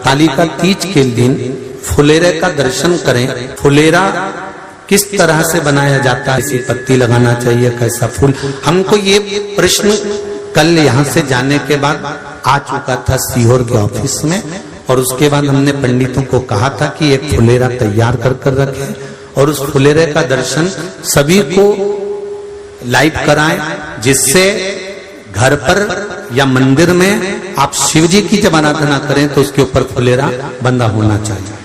हरतालिका तीज के दिन फुलेरे का दर्शन करें। फुलेरा किस तरह से बनाया जाता है, इसी पत्ती लगाना चाहिए, कैसा फूल, हमको ये प्रश्न कल यहाँ से जाने के बाद आ चुका था सीहोर के ऑफिस में। और उसके बाद हमने पंडितों को कहा था कि एक फुलेरा तैयार कर कर रखें और उस फुलेरे का दर्शन सभी को लाइव कराएं, जिससे घर पर या मंदिर में आप शिव जी की जब आराधना करें तो उसके ऊपर फुलेरा बंधा होना चाहिए।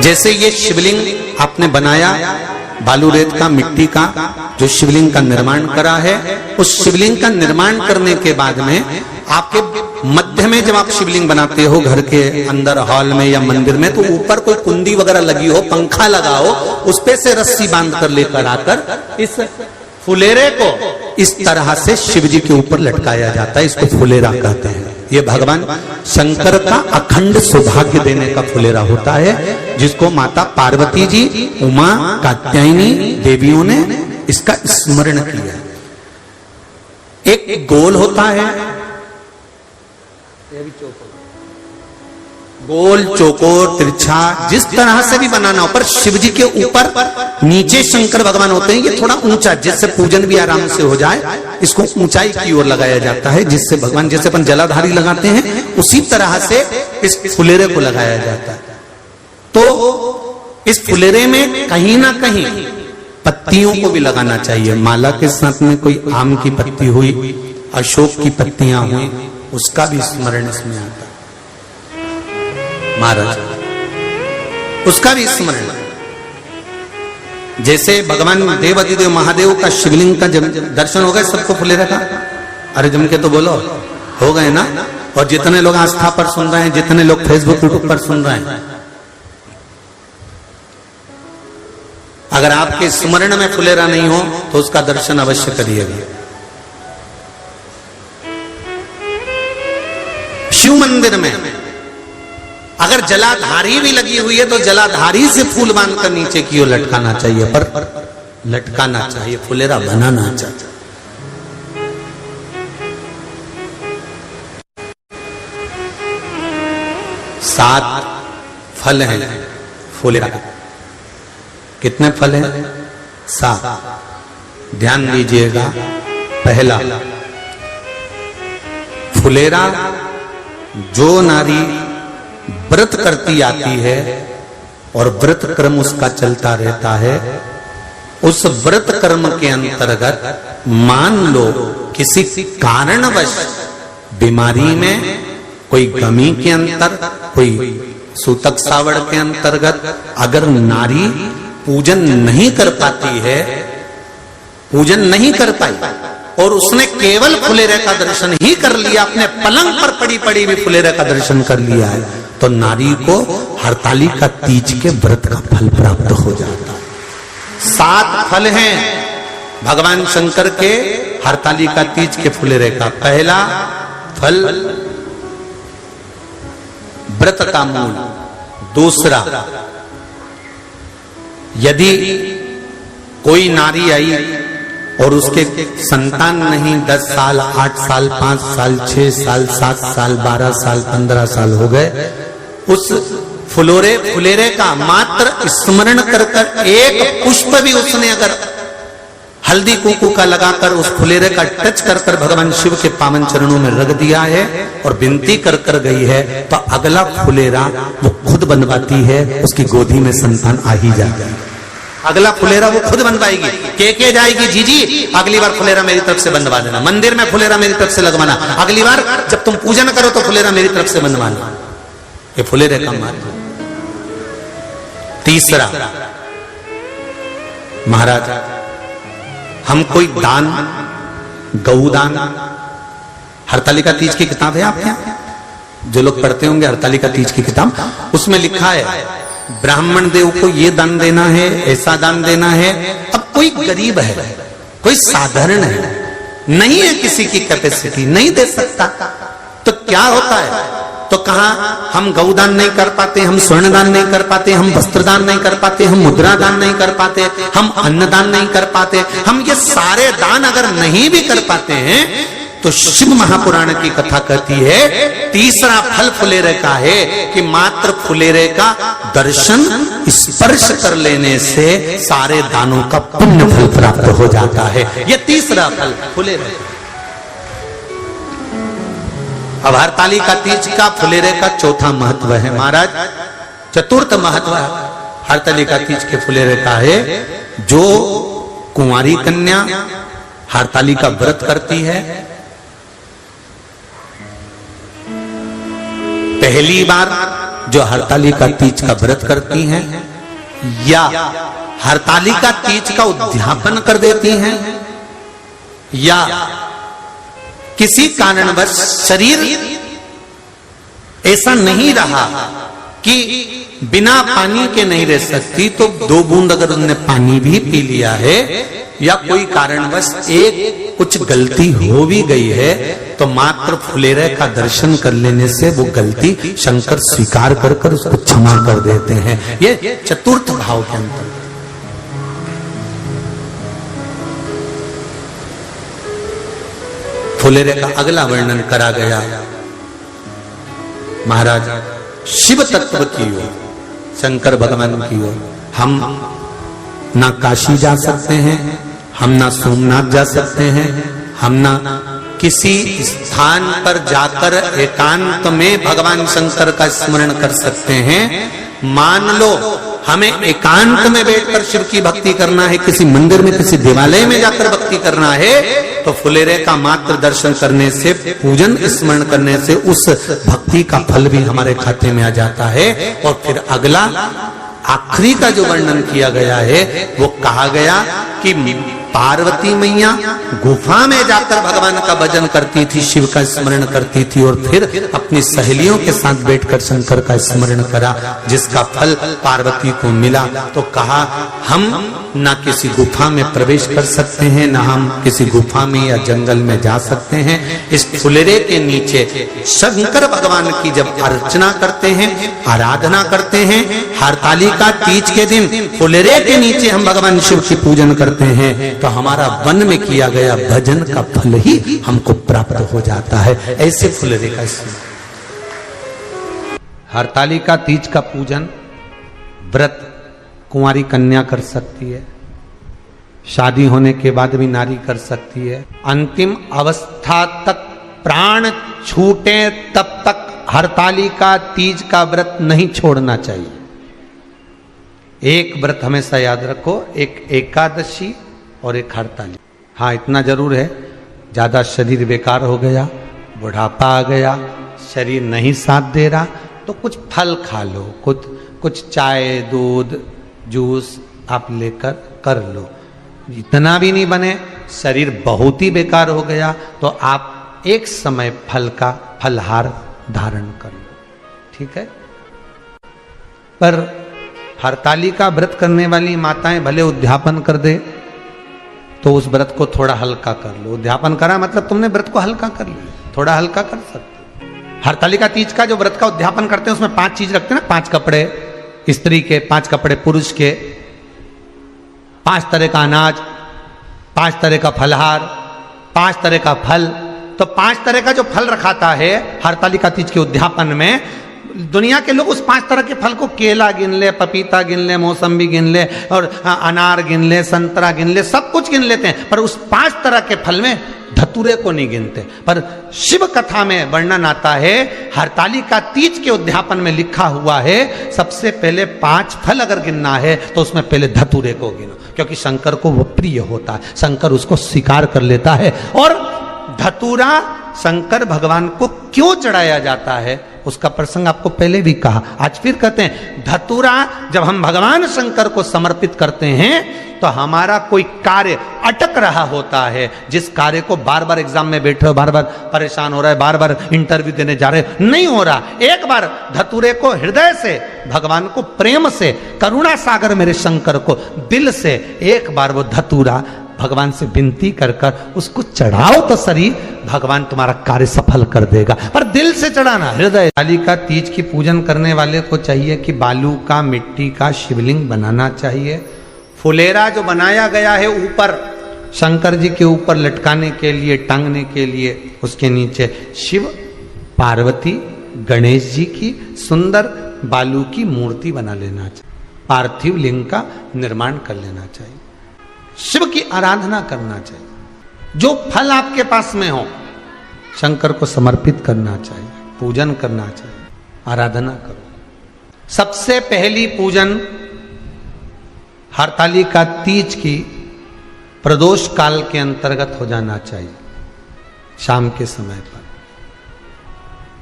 जैसे ये शिवलिंग आपने बनाया बालू रेत का, मिट्टी का, जो शिवलिंग का निर्माण करा है, उस शिवलिंग का निर्माण करने के बाद में आपके मध्य में जब आप शिवलिंग बनाते हो घर के अंदर हॉल में या मंदिर में, तो ऊपर कोई कुंडी वगैरह लगी हो, पंखा लगा हो, उस पे से रस्सी बांध कर लेकर आकर इस फुलेरे को इस तरह से शिव जी के ऊपर लटकाया जाता है। इसको फुलेरा कहते हैं। ये भगवान शंकर का अखंड सौभाग्य देने का फुलेरा होता है, जिसको माता पार्वती जी, उमा, कात्यायनी देवियों ने इसका स्मरण किया। एक गोल होता है, गोल, चौकोर, तिरछा, जिस तरह से भी बनाना हो, पर शिव जी के ऊपर नीचे शंकर भगवान होते हैं। ये थोड़ा ऊंचा, जिससे पूजन भी आराम से हो जाए, इसको ऊंचाई की ओर लगाया जाता है, जिससे भगवान, जैसे अपन जलाधारी लगाते हैं, उसी तरह से इस फुलेरे को लगाया जाता है। तो इस फुलेरे में कहीं ना कहीं पत्तियों को भी लगाना चाहिए। माला के साथ में कोई आम की पत्ती हुई, अशोक की पत्तियां हुई, उसका भी स्मरण इसमें आता है महाराज, उसका भी स्मरण। जैसे भगवान देवाधिदेव महादेव का शिवलिंग का जब दर्शन हो गए सबको फुलेरा का, अरे जम के तो बोलो, हो गए ना। और जितने लोग आस्था पर सुन रहे हैं, जितने लोग फेसबुक यूट्यूब पर सुन रहे हैं, अगर आपके स्मरण में फुलेरा नहीं हो तो उसका दर्शन अवश्य करिएगा। शिव मंदिर में अगर जलाधारी भी लगी हुई है तो जलाधारी से फूल बांधकर नीचे की ओर लटकाना चाहिए, पर लटकाना चाहिए, फुलेरा बनाना चाहिए। सात फल हैं फुलेरा के। कितने फल हैं? 7। ध्यान दीजिएगा। पहला, फुलेरा जो नारी व्रत करती आती है और व्रत कर्म उसका चलता रहता है, उस व्रत कर्म के अंतर्गत मान लो किसी कारणवश बीमारी में, कोई गमी के अंतर, कोई सूतक सावड़ के अंतर्गत अगर नारी पूजन नहीं कर पाती है, पूजन नहीं कर पाई और उसने केवल फुलेरे का दर्शन ही कर लिया, अपने पलंग पर पड़ी पड़ी भी फुलेरे का दर्शन कर लिया है, तो नारी को हरतालिका तीज के व्रत का फल प्राप्त हो जाता है। 7 फल हैं भगवान शंकर के हरतालिका तीज के फुलेरे का। पहला फल व्रत का मूल। दूसरा, यदि कोई नारी आई और उसके संतान नहीं, 10 साल, 8 साल, 5 साल, 6 साल, 7 साल, 12 साल, 15 साल हो गए, उस फुलेरे का मात्र स्मरण कर कर एक पुष्प भी उसने अगर हल्दी कुंकू का लगाकर उस फुलेरे का टच कर कर भगवान शिव के पावन चरणों में रख दिया है और विनती कर कर गई है, तो अगला फुलेरा वो खुद बनवाती है, उसकी गोदी में संतान आ ही जाता है। अगला फुलेरा वो खुद बनवाएगी, के जाएगी, जी अगली बार फुलेरा मेरी तरफ से बनवा देना, मंदिर में फुलेरा मेरी तरफ से लगवाना, अगली बार जब तुम पूजन करो तो फुलेरा मेरी तरफ से बनवाना। ये फुलेरे का मार्ग। तीसरा, महाराज हम कोई दान, गौदान, हरतालिका तीज की किताब है आपके यहाँ, जो लोग पढ़ते होंगे हरतालिका तीज की किताब, उसमें लिखा है ब्राह्मण देव को ये दान देना है, ऐसा दान देना है। अब कोई गरीब है, कोई साधारण है, नहीं है किसी की कैपेसिटी, नहीं दे सकता, तो क्या होता है? तो कहा हम गौदान नहीं कर पाते, हम स्वर्ण दान नहीं कर पाते, हम वस्त्र दान नहीं कर पाते, हम मुद्रा दान नहीं कर पाते, हम अन्न दान नहीं कर पाते, हम ये सारे दान अगर नहीं भी कर पाते हैं तो शिव महापुराण की कथा कहती है तीसरा फल फुलेरे का है कि मात्र फुलेरे का दर्शन स्पर्श कर लेने से सारे दानों का पुण्य फल प्राप्त हो जाता है। यह तीसरा फल फुलेरे। अब हरतालिका तीज का फुलेरे का चौथा महत्व है महाराज। चतुर्थ महत्व हरतालिका तीज के फुलेरे का है जो कुंवारी कन्या हरतालिका व्रत करती है, पहली बार जो हरतालिका तीज का व्रत करती हैं या हरतालिका तीज का उद्यापन कर देती हैं या किसी कारणवश शरीर ऐसा नहीं रहा कि बिना पानी के नहीं रह सकती, तो 2 बूंद अगर उन्होंने पानी भी पी लिया है या कोई कारणवश एक कुछ गलती हो भी गई है तो मात्र फुलेरे का दर्शन कर लेने से वो गलती शंकर स्वीकार कर उसको क्षमा कर देते हैं। ये चतुर्थ भाव के अंतर। फुलेरे का अगला वर्णन करा गया महाराज शिव तत्व की ओर, शंकर भगवान की ओर। हम ना काशी जा सकते हैं, हम ना सोमनाथ जा सकते हैं, हम ना किसी स्थान पर जाकर एकांत में भगवान शंकर का स्मरण कर सकते हैं। मान लो हमें एकांत में बैठकर शिव की भक्ति करना है, किसी मंदिर में किसी देवालय में जाकर भक्ति करना है, तो फुलेरे का मात्र दर्शन करने से, पूजन स्मरण करने से उस भक्ति का फल भी हमारे खाते में आ जाता है। और फिर अगला आखिरी का जो वर्णन किया गया है वो कहा गया कि पार्वती मैया गुफा में जाकर भगवान का भजन करती थी, शिव का स्मरण करती थी और फिर अपनी सहेलियों के साथ बैठकर शंकर का स्मरण करा, जिसका फल पार्वती को मिला। तो कहा हम ना किसी गुफा में प्रवेश कर सकते हैं, ना हम किसी गुफा में या जंगल में जा सकते हैं। इस फुलेरे के नीचे शंकर भगवान की जब अर्चना करते हैं, आराधना करते हैं, हरतालिका तीज के दिन फुलेरे के नीचे हम भगवान शिव की पूजन करते हैं, तो हमारा वन में किया गया भजन का फल ही हमको प्राप्त हो जाता है। ऐसे फुलेरे का हरतालिका तीज का पूजन व्रत कुंवारी कन्या कर सकती है, शादी होने के बाद भी नारी कर सकती है। अंतिम अवस्था तक प्राण छूटे तब तक हरतालिका तीज का व्रत नहीं छोड़ना चाहिए। एक व्रत हमेशा याद रखो, एक एकादशी और एक हरतालिका। हाँ इतना जरूर है, ज्यादा शरीर बेकार हो गया, बुढ़ापा आ गया, शरीर नहीं साथ दे रहा, तो कुछ फल खा लो, कुछ चाय दूध जूस आप लेकर कर लो। इतना भी नहीं बने, शरीर बहुत ही बेकार हो गया, तो आप एक समय फल का फलहार धारण कर लो, ठीक है। पर हरतालिका व्रत करने वाली माताएं भले उद्यापन कर दे तो उस व्रत को थोड़ा हल्का कर लो। उद्यापन करा मतलब तुमने व्रत को हल्का कर लिया, थोड़ा हल्का कर सकते। हरतालिका तीज का जो व्रत का उद्यापन करते हैं उसमें 5 चीज रखते हैं ना, 5 कपड़े स्त्री के, 5 कपड़े पुरुष के, 5 तरह का अनाज, 5 तरह का फलहार, 5 तरह का फल। तो 5 तरह का जो फल रखाता है हरतालिका तीज के उद्यापन में, दुनिया के लोग उस 5 तरह के फल को केला गिन ले, पपीता गिन ले, मौसम्बी गिन ले और अनार गिन ले, संतरा गिन ले, सब कुछ गिन लेते हैं, पर उस 5 तरह के फल में धतूरे को नहीं गिनते। पर शिव कथा में वर्णन आता है, हरतालिका तीज के उद्यापन में लिखा हुआ है सबसे पहले 5 फल अगर गिनना है तो उसमें पहले धतूरे को गिनो, क्योंकि शंकर को वो प्रिय होता है, शंकर उसको स्वीकार कर लेता है। और धतूरा शंकर भगवान को क्यों चढ़ाया जाता है उसका प्रसंग आपको पहले भी कहा, आज फिर कहते हैं। धतूरा जब हम भगवान शंकर को समर्पित करते हैं तो हमारा कोई कार्य अटक रहा होता है, जिस कार्य को बार बार एग्जाम में बैठे हो, बार बार परेशान हो रहा है, बार बार इंटरव्यू देने जा रहे हो, नहीं हो रहा, एक बार धतूरे को हृदय से भगवान को प्रेम से, करुणा सागर मेरे शंकर को दिल से एक बार वो धतूरा भगवान से विनती कर उसको चढ़ाओ तो सही, भगवान तुम्हारा कार्य सफल कर देगा। पर दिल से चढ़ाना, हृदय। हरतालिका तीज की पूजन करने वाले को चाहिए कि बालू का, मिट्टी का शिवलिंग बनाना चाहिए। फुलेरा जो बनाया गया है ऊपर शंकर जी के ऊपर लटकाने के लिए, टांगने के लिए उसके नीचे शिव, पार्वती, गणेश जी की सुंदर बालू की मूर्ति बना लेना चाहिए, पार्थिव लिंग का निर्माण कर लेना चाहिए, शिव की आराधना करना चाहिए, जो फल आपके पास में हो शंकर को समर्पित करना चाहिए, पूजन करना चाहिए, आराधना करो। सबसे पहली पूजन हरतालिका तीज की प्रदोष काल के अंतर्गत हो जाना चाहिए, शाम के समय पर।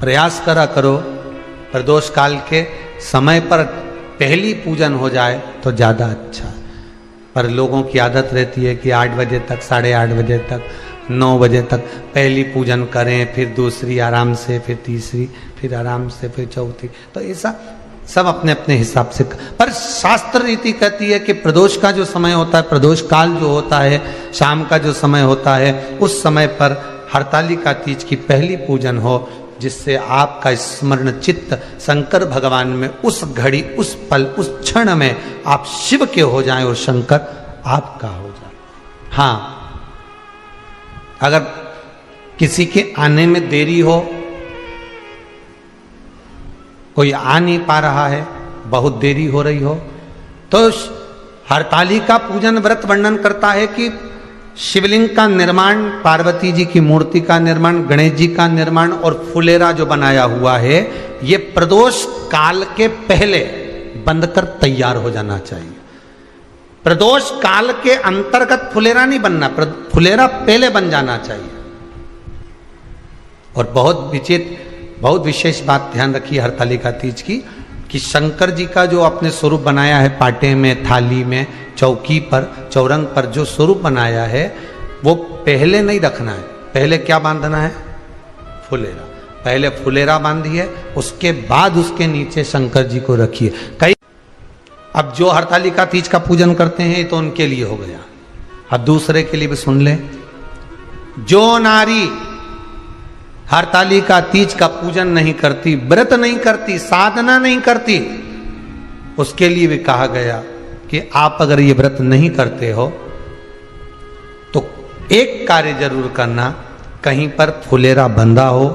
प्रयास करा करो प्रदोष काल के समय पर पहली पूजन हो जाए तो ज्यादा अच्छा है। पर लोगों की आदत रहती है कि 8 बजे तक, 8:30 बजे तक, 9 बजे तक पहली पूजन करें, फिर दूसरी आराम से, फिर तीसरी, फिर आराम से, फिर चौथी। तो ऐसा सब अपने अपने हिसाब से। पर शास्त्र रीति कहती है कि प्रदोष का जो समय होता है, प्रदोष काल जो होता है, शाम का जो समय होता है, उस समय पर हरतालिका तीज की पहली पूजन हो, जिससे आपका स्मरण चित्त शंकर भगवान में उस घड़ी, उस पल, उस क्षण में आप शिव के हो जाएं और शंकर आपका हो जाए। हाँ, अगर किसी के आने में देरी हो, कोई आ नहीं पा रहा है, बहुत देरी हो रही हो, तो हरतालिका पूजन व्रत वर्णन करता है कि शिवलिंग का निर्माण, पार्वती जी की मूर्ति का निर्माण, गणेश जी का निर्माण और फुलेरा जो बनाया हुआ है, ये प्रदोष काल के पहले बंधकर तैयार हो जाना चाहिए। प्रदोष काल के अंतर्गत फुलेरा नहीं बनना, फुलेरा पहले बन जाना चाहिए। और बहुत विशेष बात ध्यान रखिए हरतालिका तीज की, कि शंकर जी का जो अपने स्वरूप बनाया है, पाटे में, थाली में, चौकी पर, चौरंग पर जो स्वरूप बनाया है, वो पहले नहीं रखना है। पहले क्या बांधना है? फुलेरा। पहले फुलेरा बांधिए, उसके बाद उसके नीचे शंकर जी को रखिए। कई अब जो हरतालिका तीज का पूजन करते हैं, ये तो उनके लिए हो गया। अब दूसरे के लिए भी सुन ले। जो नारी हरतालिका तीज का पूजन नहीं करती, व्रत नहीं करती, साधना नहीं करती, उसके लिए भी कहा गया कि आप अगर ये व्रत नहीं करते हो तो एक कार्य जरूर करना, कहीं पर फुलेरा बंधा हो,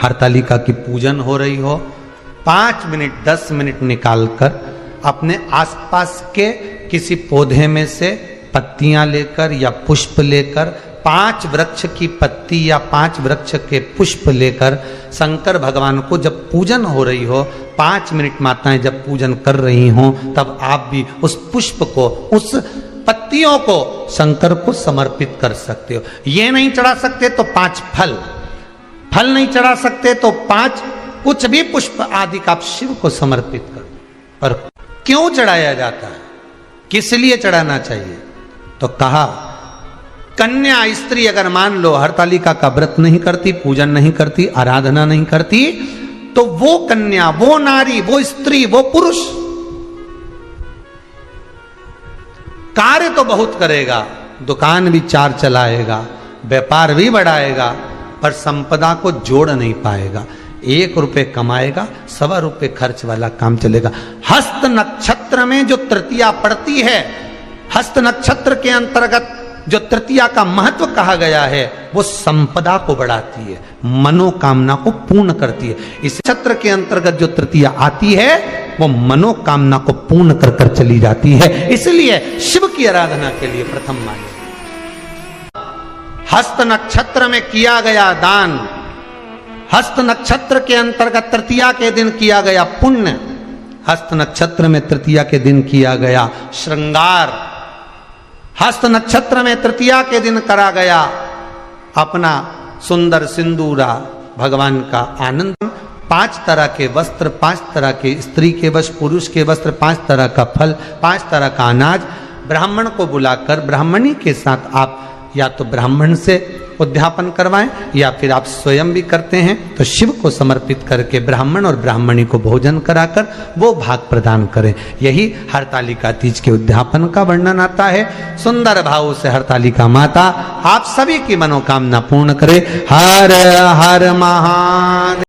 हरतालिका की पूजन हो रही हो, 5 मिनट 10 मिनट निकालकर अपने आसपास के किसी पौधे में से पत्तियां लेकर या पुष्प लेकर, 5 वृक्ष की पत्ती या 5 वृक्ष के पुष्प लेकर शंकर भगवान को जब पूजन हो रही हो, 5 मिनट माताएं जब पूजन कर रही हों, तब आप भी उस पुष्प को, उस पत्तियों को शंकर को समर्पित कर सकते हो। ये नहीं चढ़ा सकते तो 5 फल नहीं चढ़ा सकते तो 5 कुछ भी पुष्प आदि का आप शिव को समर्पित कर। पर क्यों चढ़ाया जाता है, किस लिए चढ़ाना चाहिए? तो कहा कन्या स्त्री अगर मान लो हरतालिका का व्रत नहीं करती, पूजन नहीं करती, आराधना नहीं करती, तो वो कन्या, वो नारी, वो स्त्री, वो पुरुष कार्य तो बहुत करेगा, दुकान भी 4 चलाएगा, व्यापार भी बढ़ाएगा, पर संपदा को जोड़ नहीं पाएगा। 1 रुपए कमाएगा, 1.25 रुपए खर्च वाला काम चलेगा। हस्त नक्षत्र में जो तृतीया पड़ती है, हस्त नक्षत्र के अंतर्गत जो तृतीया का महत्व कहा गया है, वो संपदा को बढ़ाती है, मनोकामना को पूर्ण करती है। इस नक्षत्र के अंतर्गत जो तृतीया आती है, वो मनोकामना को पूर्ण कर कर चली जाती है। इसलिए शिव की आराधना के लिए प्रथम माने। हस्त नक्षत्र में किया गया दान, हस्त नक्षत्र के अंतर्गत तृतीया के दिन किया गया पुण्य, हस्त नक्षत्र में तृतीया के दिन किया गया श्रृंगार, हस्त नक्षत्र में तृतीया के दिन करा गया अपना सुंदर सिंदूरा, भगवान का आनंद, 5 तरह के वस्त्र, 5 तरह के स्त्री के वस्त्र, पुरुष के वस्त्र, 5 तरह का फल, 5 तरह का अनाज, ब्राह्मण को बुलाकर ब्राह्मणी के साथ आप या तो ब्राह्मण से उद्यापन करवाएं या फिर आप स्वयं भी करते हैं, तो शिव को समर्पित करके ब्राह्मण और ब्राह्मणी को भोजन कराकर वो भाग प्रदान करें। यही हरतालिका तीज के उद्यापन का वर्णन आता है। सुंदर भाव से हरतालिका माता आप सभी की मनोकामना पूर्ण करे। हर हर महादेव।